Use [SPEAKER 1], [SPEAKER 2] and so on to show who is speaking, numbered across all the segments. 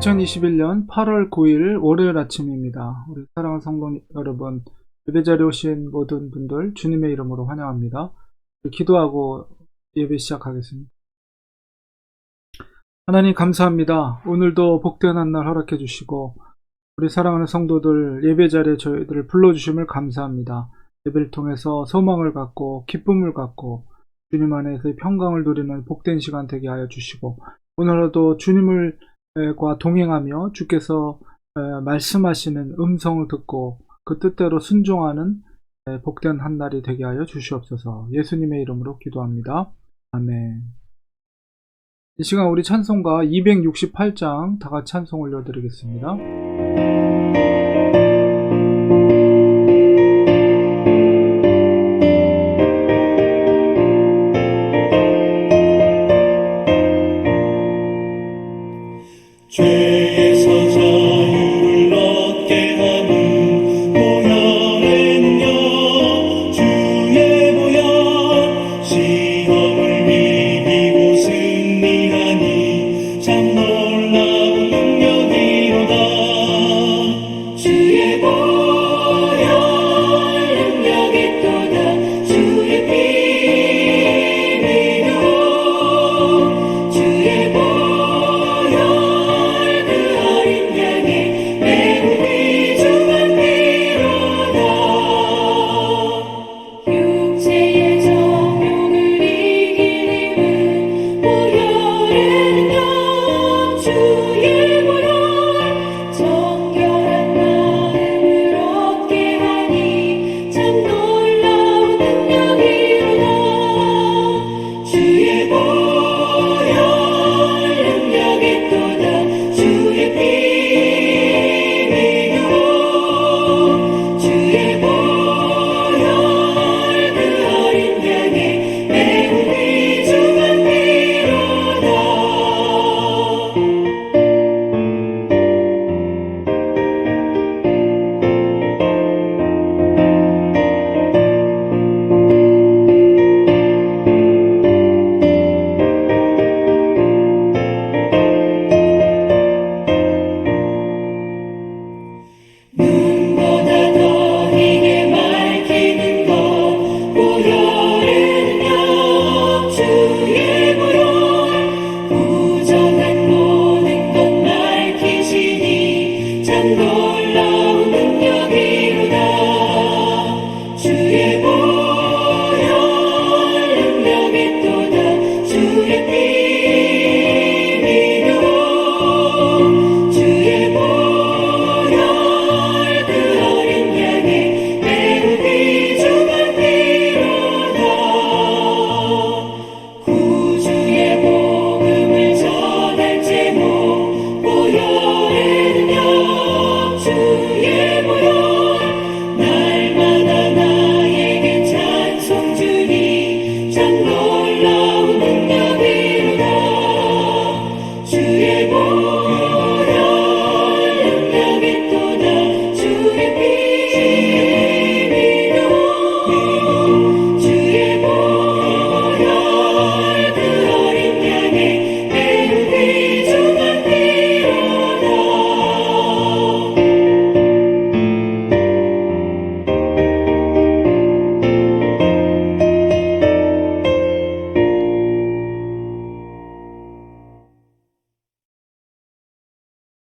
[SPEAKER 1] 2021년 8월 9일 월요일 아침입니다. 우리 사랑하는 성도 여러분, 예배 자리에 오신 모든 분들 주님의 이름으로 환영합니다. 기도하고 예배 시작하겠습니다. 하나님 감사합니다. 오늘도 복된 한 날 허락해 주시고 우리 사랑하는 성도들 예배 자리에 저희들을 불러주심을 감사합니다. 예배를 통해서 소망을 갖고 기쁨을 갖고 주님 안에서의 평강을 누리는 복된 시간 되게 하여 주시고, 오늘도 주님을 과 동행하며 주께서 말씀하시는 음성을 듣고 그 뜻대로 순종하는 복된 한 날이 되게 하여 주시옵소서. 예수님의 이름으로 기도합니다. 아멘. 이 시간 우리 찬송가 268장 다 같이 찬송 올려드리겠습니다.
[SPEAKER 2] 죄에서 자유를 얻게 하는 보혈의 능력, 주의 보혈, 시험을 이기고 승리하니 참 놀라운 능력이로다. 주의 보혈 능력이 또다. 주의 피 믿어. 주의 보혈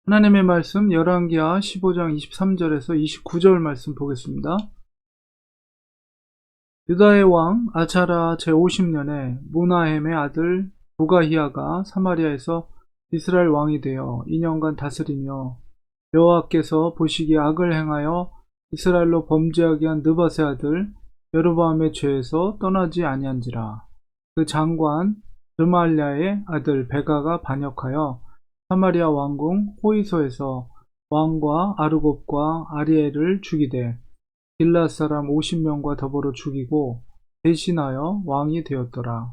[SPEAKER 1] 하나님의 말씀 열왕기하 15장 23절에서 29절 말씀 보겠습니다. 유다의 왕 아차라 제50년에 무나헴의 아들 부가히야가 사마리아에서 이스라엘 왕이 되어 2년간 다스리며 여호와께서 보시기에 악을 행하여 이스라엘로 범죄하게 한 느밧의 아들 여로보암의 죄에서 떠나지 아니한지라. 그 장관 르말랴의 아들 베가가 반역하여 사마리아 왕궁 호이소에서 왕과 아르곱과 아리엘을 죽이되 길앗 사람 50명과 더불어 죽이고 대신하여 왕이 되었더라.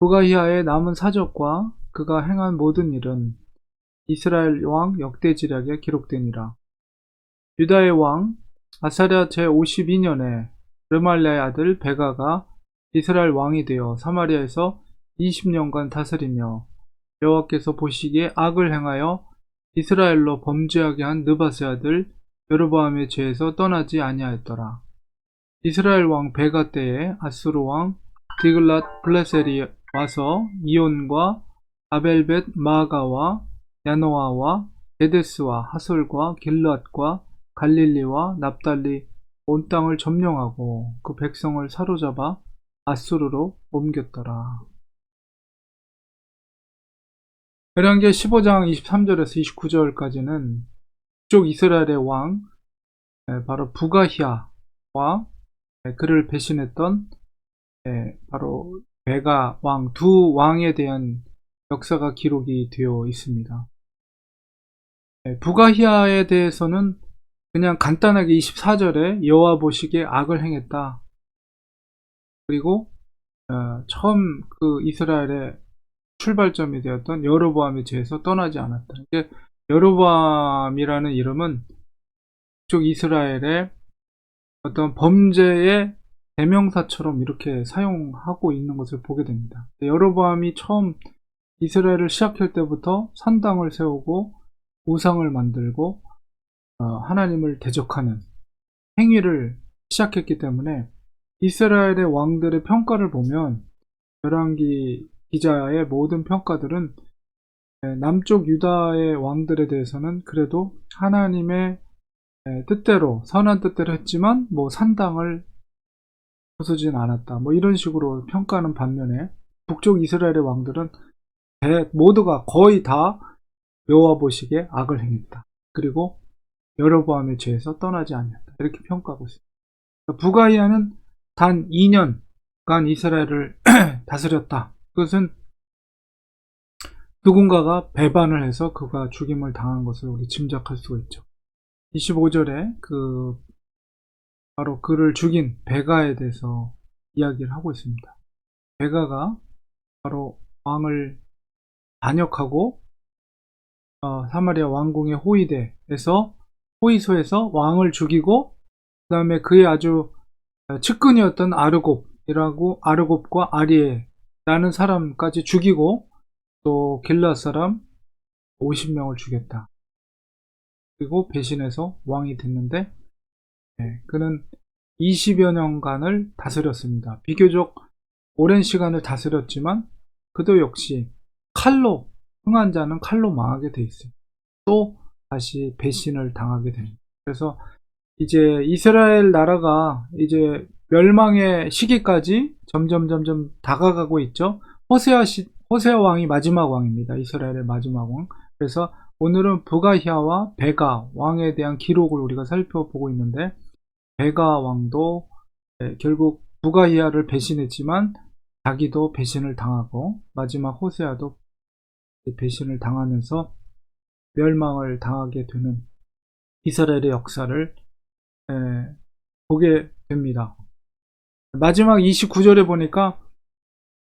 [SPEAKER 1] 부가히야의 남은 사적과 그가 행한 모든 일은 이스라엘 왕 역대지략에 기록되니라. 유다의 왕 아사랴 제52년에 르말랴의 아들 베가가 이스라엘 왕이 되어 사마리아에서 20년간 다스리며 여호와께서 보시기에 악을 행하여 이스라엘로 범죄하게 한 느밧의 아들 여로보암의 죄에서 떠나지 아니하였더라. 이스라엘 왕 베가 때에 아수르 왕 디글랏 블레셀이 와서 이온과 아벨벳 마아가와 야노아와 게데스와 하솔과 길앗과 갈릴리와 납달리 온 땅을 점령하고 그 백성을 사로잡아 아수르로 옮겼더라. 열왕기 15장 23절에서 29절까지는 북쪽 이스라엘의 왕 바로 부가히야와 그를 배신했던 바로 베가 왕 두 왕에 대한 역사가 기록이 되어 있습니다. 부가히야에 대해서는 그냥 간단하게 24절에 여호와 보시기에 악을 행했다. 그리고 처음 그 이스라엘의 출발점이 되었던 여로보암의 죄에서 떠나지 않았다. 이게 여로보암이라는 이름은 북쪽 이스라엘의 어떤 범죄의 대명사처럼 이렇게 사용하고 있는 것을 보게 됩니다. 여로보암이 처음 이스라엘을 시작할 때부터 산당을 세우고 우상을 만들고 하나님을 대적하는 행위를 시작했기 때문에 이스라엘의 왕들의 평가를 보면 열왕기 기자의 모든 평가들은 남쪽 유다의 왕들에 대해서는 그래도 하나님의 뜻대로 선한 뜻대로 했지만 뭐 산당을 부수진 않았다. 뭐 이런 식으로 평가하는 반면에 북쪽 이스라엘의 왕들은 모두가 거의 다 여호와 보시기에 악을 행했다. 그리고 여로보암의 죄에서 떠나지 않았다. 이렇게 평가하고 있습니다. 부가히야는 단 2년간 이스라엘을 다스렸다. 그것은 누군가가 배반을 해서 그가 죽임을 당한 것을 우리 짐작할 수가 있죠. 25절에 바로 그를 죽인 베가에 대해서 이야기를 하고 있습니다. 베가가 바로 왕을 반역하고 사마리아 왕궁의 호위소에서 왕을 죽이고 그 다음에 그의 아주 측근이었던 아르곱과 아리에라는 사람까지 죽이고 또 길앗 사람 50명을 죽였다. 그리고 배신해서 왕이 됐는데 그는 20여 년간을 다스렸습니다. 비교적 오랜 시간을 다스렸지만 그도 역시 흥한 자는 칼로 망하게 돼 있어요. 또 다시 배신을 당하게 됩니다. 그래서 이제 이스라엘 나라가 이제 멸망의 시기까지 점점 다가가고 있죠. 호세아 왕이 마지막 왕입니다. 이스라엘의 마지막 왕. 그래서 오늘은 부가히야와 베가 왕에 대한 기록을 우리가 살펴보고 있는데 베가 왕도 결국 부가히야를 배신했지만 자기도 배신을 당하고 마지막 호세아도 배신을 당하면서 멸망을 당하게 되는 이스라엘의 역사를 보게 됩니다. 마지막 29절에 보니까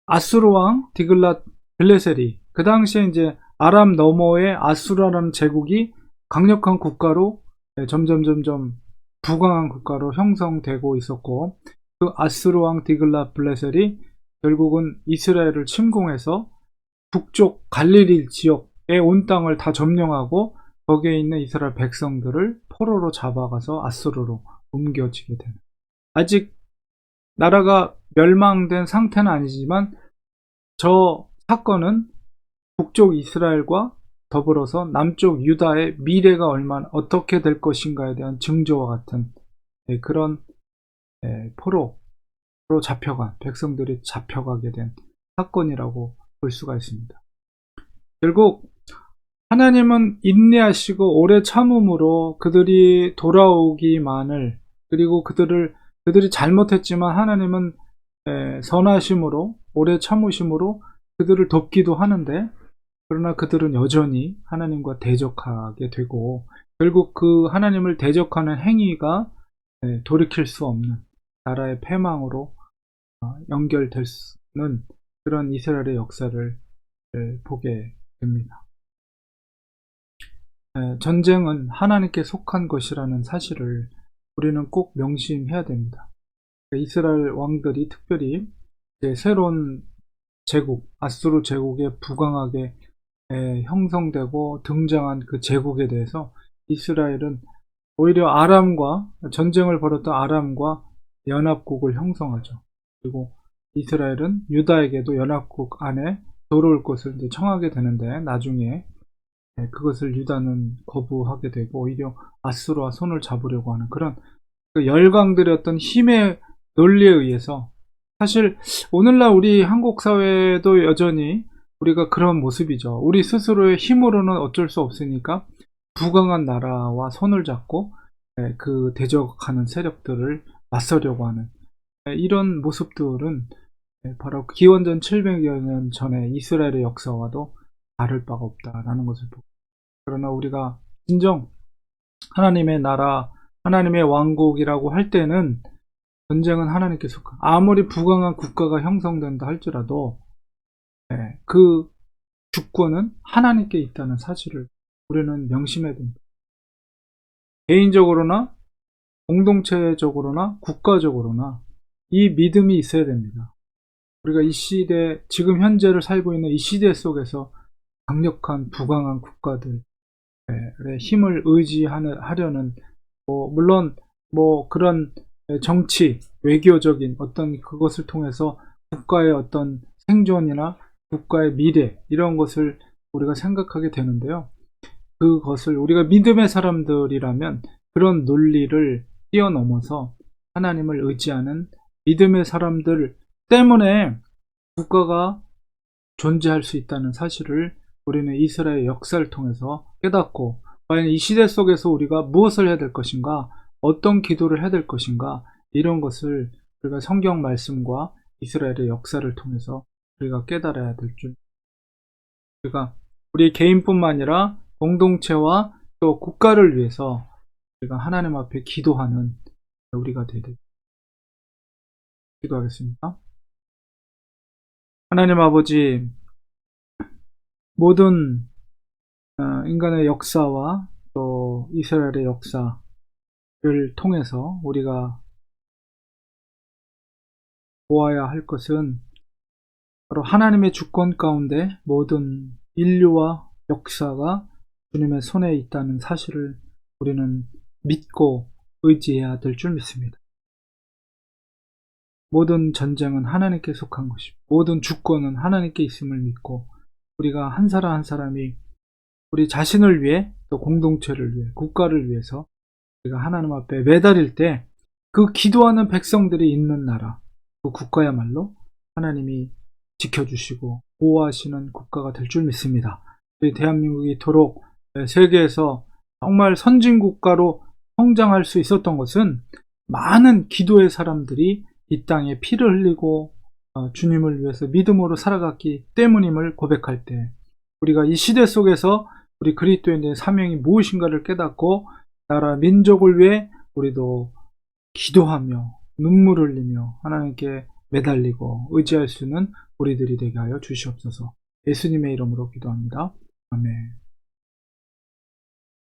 [SPEAKER 1] 아수르 왕 디글랏 빌레셀이 그 당시에 이제 아람 너머의 아수라라는 제국이 강력한 국가로 점점 부강한 국가로 형성되고 있었고 그 아수르 왕 디글랏 빌레셀이 결국은 이스라엘을 침공해서 북쪽 갈릴리 지역의 온 땅을 다 점령하고 거기에 있는 이스라엘 백성들을 포로로 잡아가서 아수르로 옮겨지게 되는 아직 나라가 멸망된 상태는 아니지만 저 사건은 북쪽 이스라엘과 더불어서 남쪽 유다의 미래가 어떻게 될 것인가에 대한 징조와 같은 그런 포로로 잡혀간 백성들이 잡혀가게 된 사건이라고 볼 수가 있습니다. 결국 하나님은 인내하시고 오래 참음으로 그들이 돌아오기만을 그리고 그들이 잘못했지만 하나님은 선하심으로 오래 참으심으로 그들을 돕기도 하는데 그러나 그들은 여전히 하나님과 대적하게 되고 결국 그 하나님을 대적하는 행위가 돌이킬 수 없는 나라의 패망으로 연결될 수는 그런 이스라엘의 역사를 보게 됩니다. 전쟁은 하나님께 속한 것이라는 사실을 우리는 꼭 명심해야 됩니다. 이스라엘 왕들이 특별히 새로운 제국, 아수르 제국에 부강하게 형성되고 등장한 그 제국에 대해서 이스라엘은 오히려 아람과 전쟁을 벌였던 아람과 연합국을 형성하죠. 그리고 이스라엘은 유다에게도 연합국 안에 들어올 것을 이제 청하게 되는데 나중에 그것을 유다는 거부하게 되고 오히려 아수르와 손을 잡으려고 하는 그런 그 열강들의 어떤 힘의 논리에 의해서 사실 오늘날 우리 한국 사회도 여전히 우리가 그런 모습이죠. 우리 스스로의 힘으로는 어쩔 수 없으니까 부강한 나라와 손을 잡고 그 대적하는 세력들을 맞서려고 하는 이런 모습들은 바로 기원전 700여 년 전에 이스라엘의 역사와도 다를 바가 없다라는 것을 보고, 그러나 우리가 진정 하나님의 나라, 하나님의 왕국이라고 할 때는 전쟁은 하나님께 속한, 아무리 부강한 국가가 형성된다 할지라도 그 주권은 하나님께 있다는 사실을 우리는 명심해야 됩니다. 개인적으로나 공동체적으로나 국가적으로나 이 믿음이 있어야 됩니다. 우리가 이 시대, 지금 현재를 살고 있는 이 시대 속에서 강력한 부강한 국가들의 힘을 의지하려는 물론 그런 정치, 외교적인 어떤 그것을 통해서 국가의 어떤 생존이나 국가의 미래 이런 것을 우리가 생각하게 되는데요. 그것을 우리가 믿음의 사람들이라면 그런 논리를 뛰어넘어서 하나님을 의지하는 믿음의 사람들 때문에 국가가 존재할 수 있다는 사실을 우리는 이스라엘의 역사를 통해서 깨닫고, 과연 이 시대 속에서 우리가 무엇을 해야 될 것인가, 어떤 기도를 해야 될 것인가, 이런 것을 우리가 성경 말씀과 이스라엘의 역사를 통해서 우리가 깨달아야 될 줄, 우리가 우리 개인뿐만 아니라 공동체와 또 국가를 위해서 우리가 하나님 앞에 기도하는 우리가 되길 기도하겠습니다. 하나님 아버지, 모든 인간의 역사와 또 이스라엘의 역사를 통해서 우리가 보아야 할 것은 바로 하나님의 주권 가운데 모든 인류와 역사가 주님의 손에 있다는 사실을 우리는 믿고 의지해야 될 줄 믿습니다. 모든 전쟁은 하나님께 속한 것이고 모든 주권은 하나님께 있음을 믿고, 우리가 한 사람 한 사람이 우리 자신을 위해 또 공동체를 위해 국가를 위해서 우리가 하나님 앞에 매달릴 때 그 기도하는 백성들이 있는 나라, 그 국가야말로 하나님이 지켜주시고 보호하시는 국가가 될 줄 믿습니다. 우리 대한민국이 이토록 세계에서 정말 선진국가로 성장할 수 있었던 것은 많은 기도의 사람들이 이 땅에 피를 흘리고 주님을 위해서 믿음으로 살아갔기 때문임을 고백할 때, 우리가 이 시대 속에서 우리 그리스도인의 사명이 무엇인가를 깨닫고 나라 민족을 위해 우리도 기도하며 눈물 흘리며 하나님께 매달리고 의지할 수 있는 우리들이 되게 하여 주시옵소서. 예수님의 이름으로 기도합니다. 아멘.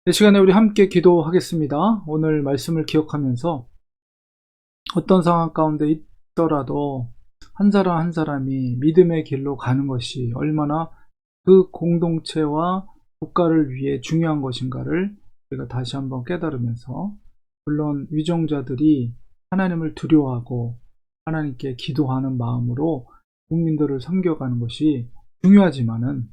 [SPEAKER 1] 이 시간에 우리 함께 기도하겠습니다. 오늘 말씀을 기억하면서 어떤 상황 가운데 있더라도 한 사람 한 사람이 믿음의 길로 가는 것이 얼마나 그 공동체와 국가를 위해 중요한 것인가를 우리가 다시 한번 깨달으면서, 물론 위정자들이 하나님을 두려워하고 하나님께 기도하는 마음으로 국민들을 섬겨가는 것이 중요하지만은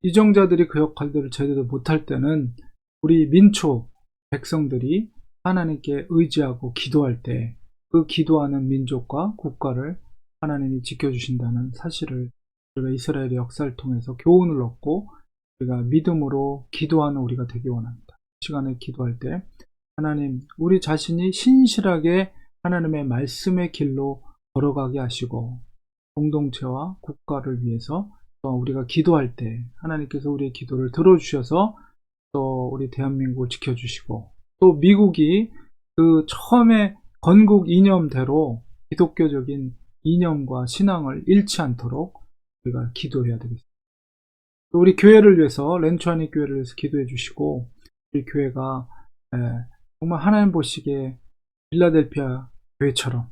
[SPEAKER 1] 위정자들이 그 역할들을 제대로 못할 때는 우리 민족 백성들이 하나님께 의지하고 기도할 때 그 기도하는 민족과 국가를 하나님이 지켜주신다는 사실을 우리가 이스라엘의 역사를 통해서 교훈을 얻고 우리가 믿음으로 기도하는 우리가 되기 원합니다. 이 시간에 기도할 때 하나님, 우리 자신이 신실하게 하나님의 말씀의 길로 걸어가게 하시고 공동체와 국가를 위해서 또 우리가 기도할 때 하나님께서 우리의 기도를 들어주셔서 또 우리 대한민국을 지켜주시고, 또 미국이 그 처음에 건국 이념대로 기독교적인 이념과 신앙을 잃지 않도록 우리가 기도해야 되겠습니다. 또 우리 교회를 위해서, 렌추아니 교회를 위해서 기도해 주시고, 우리 교회가 정말 하나님 보시기에 필라델피아 교회처럼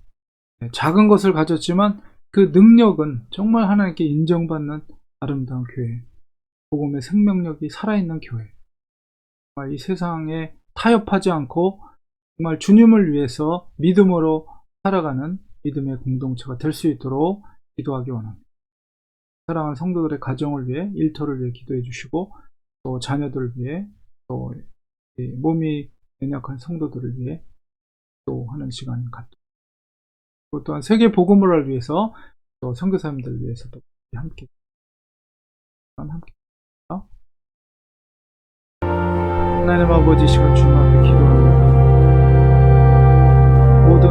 [SPEAKER 1] 작은 것을 가졌지만 그 능력은 정말 하나님께 인정받는 아름다운 교회, 복음의 생명력이 살아있는 교회, 정말 이 세상에 타협하지 않고 정말 주님을 위해서 믿음으로 살아가는 믿음의 공동체가 될 수 있도록 기도하기 원합니다. 사랑하는 성도들의 가정을 위해, 일터를 위해 기도해 주시고, 또 자녀들을 위해, 또 몸이 연약한 성도들을 위해 또 하는 시간 갖도록, 또 또한 세계 복음을 위해서, 또 선교사님들을 위해서도 함께 하나님 아버지, 시간 주님 앞에 기도합니다. 모든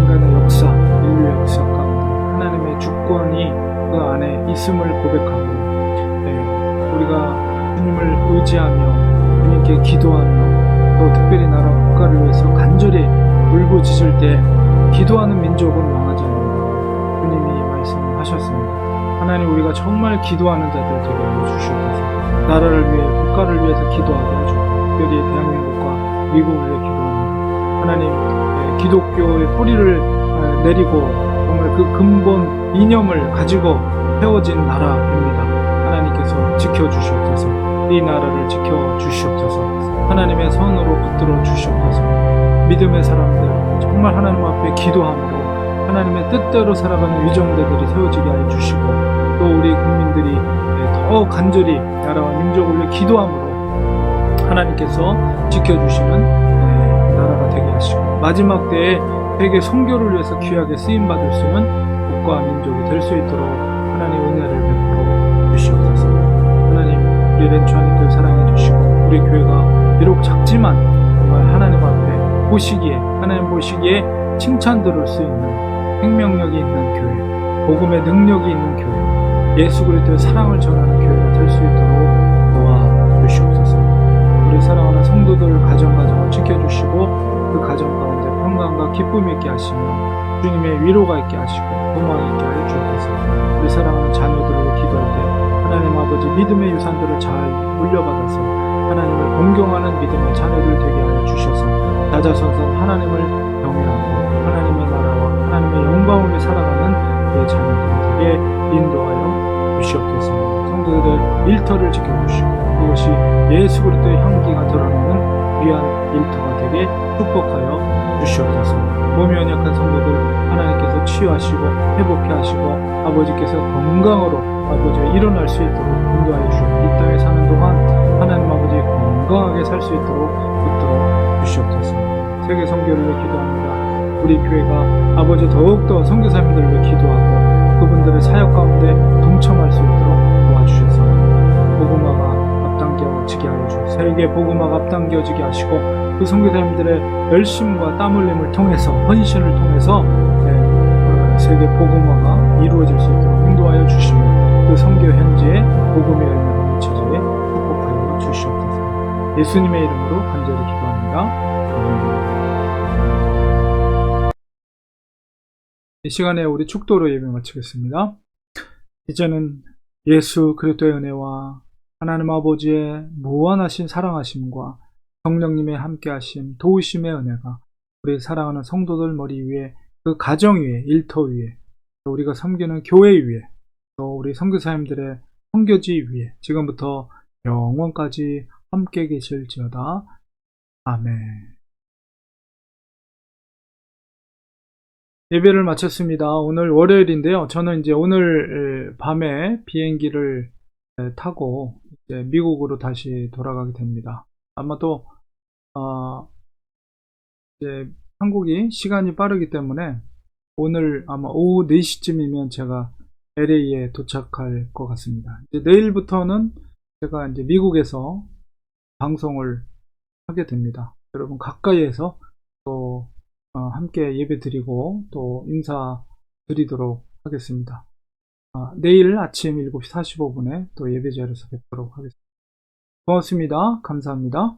[SPEAKER 1] 인간의 역사, 인류의 역사 가운데 하나님의 주권이 그 안에 있음을 고백하고, 우리가 주님을 의지하며 주님께 기도하며, 또 특별히 나라 국가를 위해서 간절히 울부짖을 때 기도하는 민족은 망하지 않는다, 주님이 말씀하셨습니다. 하나님, 우리가 정말 기도하는 자들 되게 하여 주시옵소서. 나라를 위해, 국가를 위해서 기도하게 해주고, 특별히 대한민국과 미국을 위해 기도합니다. 하나님, 기독교의 뿌리를 내리고 정말 그 근본 이념을 가지고 세워진 나라입니다. 하나님께서 지켜주시옵소서. 이 나라를 지켜주시옵소서. 하나님의 손으로 붙들어 주시옵소서. 믿음의 사람들 정말 하나님 앞에 기도함으로 하나님의 뜻대로 살아가는 위정대들이 세워지게 하여 주시고, 또 우리 국민들이 더 간절히 나라와 민족을 위해 기도함으로 하나님께서 지켜주시는 나라가 되게 하시고, 마지막 때에 세계 선교를 위해서 귀하게 쓰임받을 수 있는 국가와 민족이 될 수 있도록 하나님의 은혜를 베풀어 주시옵소서. 하나님, 우리 렌추하니들 사랑해 주시고, 우리 교회가 비록 작지만 정말 하나님 앞에 보시기에, 하나님 보시기에 칭찬 들을 수 있는 생명력이 있는 교회, 복음의 능력이 있는 교회, 예수 그리스도의 사랑을 전하는 교회가 될 수 있도록 도와주시옵소서. 우리 사랑하는 성도들 가정을 지켜주시고, 그 가정 가운데 평강과 기쁨이 있게 하시며 주님의 위로가 있게 하시고 소망이 있게 하여 주옵소서. 우리 사랑하는 자녀들을 기도할 때 하나님 아버지, 믿음의 유산들을 잘 물려받아서 하나님을 공경하는 믿음의 자녀들 되게 하여 주셔서 다자선선 하나님을 경외하고 하나님의 나라와 하나님의 영광을 위해 살아가는 우리 자녀들을 되게 인도하여 주시옵소서. 성도들의 일터를 지켜주시고, 그것이 예수 그리스도의 향기가 드러나는 귀한 일터가 되게 축복하여 주시옵소서. 몸이 연약한 성도들 하나님께서 치유하시고 회복해 하시고, 아버지께서 건강으로 아버지 일어날 수 있도록 인도하여 주시고, 이 땅에 사는 동안 하나님 아버지 건강하게 살 수 있도록 붙들어 주시옵소서. 세계 선교를 위해 기도합니다. 우리 교회가 아버지 더욱더 선교사님들을 위해 기도하고 그분들의 사역 가운데 동참할 수 있도록 도와주셔서 복음화가 앞당겨지게 하여 주셔서, 세계 복음화가 앞당겨지게 하시고, 그 선교사님들의 열심과 땀 흘림을 통해서, 헌신을 통해서 세계 복음화가 이루어질 수 있도록 인도하여 주시며, 그 선교 현지에 복음의 열매가 맺혀지게 축복하여 주시옵소서. 예수님의 이름으로 간절히 기도합니다. 아멘. 이 시간에 우리 축도로 예배 마치겠습니다. 이제는 예수 그리스도의 은혜와 하나님 아버지의 무한하신 사랑하심과 성령님의 함께하심, 도우심의 은혜가 우리 사랑하는 성도들 머리 위에, 그 가정 위에, 일터 위에, 또 우리가 섬기는 교회 위에, 또 우리 선교사님들의 선교지 위에 지금부터 영원까지 함께 계실지어다. 아멘. 예배를 마쳤습니다. 오늘 월요일인데요. 저는 이제 오늘 밤에 비행기를 타고 이제 미국으로 다시 돌아가게 됩니다. 아마도 이제 한국이 시간이 빠르기 때문에 오늘 아마 오후 4시쯤이면 제가 LA에 도착할 것 같습니다. 이제 내일부터는 제가 이제 미국에서 방송을 하게 됩니다. 여러분 가까이에서 또 함께 예배 드리고 또 인사 드리도록 하겠습니다. 내일 아침 7시 45분에 또 예배 자리에서 뵙도록 하겠습니다. 고맙습니다. 감사합니다.